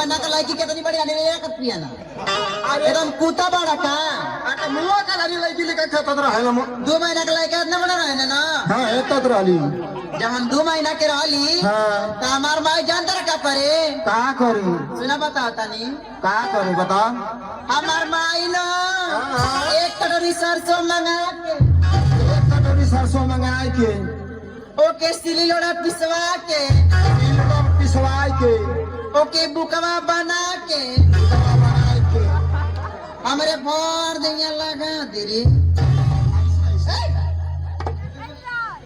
महीना का लड़की कितनी बड़ी आने एक पियाना एकदम कुत्ता बड़ा का आता मुआ का लड़ी लड़की लेके खतत रहला 2 महीना का लड़का इतना बड़ा रहे ना हां एतत रहली जब हम 2 महीना के रहली हां तो हमार माई जानता का करे का करी सुना बताता नहीं का करे बता हमार माई ना 1 कटोरी सरसों मंगा के 1 कटोरी सरसों मंगाई के ओके सिली लोड़ा पिसवा के पिसवाई के ओके बुकवा बना के हमारे भर देंगे लगा दे रे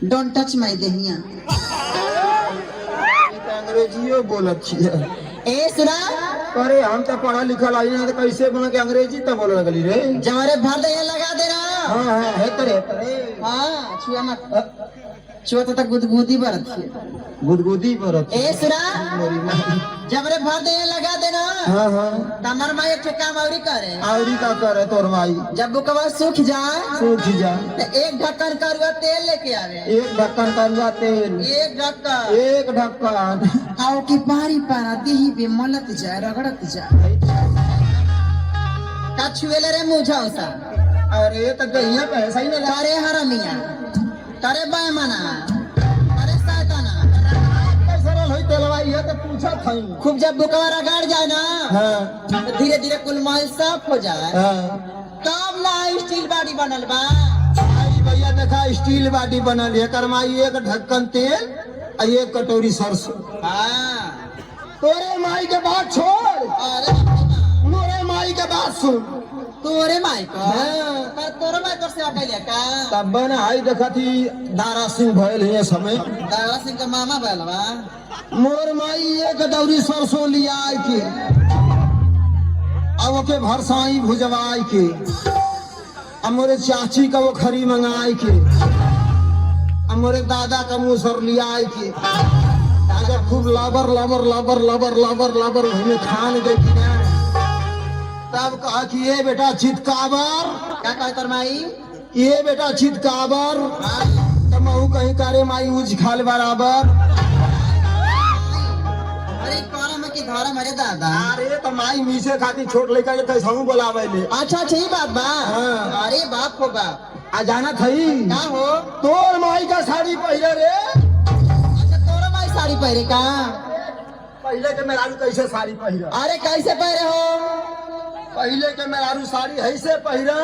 डोंट टच माय देहिया अंग्रेजियो बोलत छिए ए सुना अरे हम तो पढ़ा लिखल आई ना तो कैसे बोल के अंग्रेजी तो बोले लगली रे जमारे भर देंगे लगा दे रहा हां हां है करे हां छुआ मत छुआ तो गुदगुदी बरत गुदगुदी बरत ए सुना जबरे भर देंगे लगा देना हां हां तमर माई एक काम औरी करे औरी का करे तोर माई जब बुकवा सूख जाए सूख जा तो 1 ढक्कन करुआ तेल लेके आवे 1 ढक्कन करुआ तेल 1 ढक्कन 1 ढक्कन आओ की पारी पारा देही पे मलत जाए रगड़त जाए का छुएले रे मुझाओ सा अरे तो गैया पैसा ही ना तारे हरमिया तारे बैमाना तारे शैताना कैसे होई तेलवाई है तो पूछा थई खूब जब बुकवा रगड़ जाए ना हां तो धीरे धीरे कुल माल साफ हो जाए हां तब ना स्टील बॉडी बनल बा आई भैया देखा स्टील बाटी बनल है करमाई 1 ढक्कन तेल और 1 कटोरी सरसों हां तोरे माई के बात छोड़ अरे मोरे माई के बात सुन तोरे माई को हां पर तोरे माई कर से अकेले का तब बन आई देखा थी दारा सिंह भइल है समय दारा सिंह का मामा बलवा मोर माई 1 कटोरी सरसों लिया आई के अब ओके भरसाई भुजवाई के अब मोरे चाची का वो खरी मंगाई के अब मोरे दादा का मुसर लिया आई के अगर खूब लाबर लाबर लाबर लाबर लाबर लाबर हमें खान दे की ना तब कहा कि ये बेटा चितकाबर का कह तोर माई ये बेटा चितकाबर तब महू कहीं करे माई उज खाल बराबर अरे कौन में की धारा मरे दादा अरे तो माई मीसे खाती छोट लेकर के कैसा हूँ बोलावे ले अच्छा अच्छा ही बात बा हाँ। अरे बाप हो बाप आ जाना थई का हो तोर माई का साड़ी पहले रे अच्छा तोरा माई साड़ी पहरे का पहले के मेहरारू कैसे साड़ी पहरा अरे कैसे पहरे हो पहले के मेहरारू साड़ी ऐसे पहरा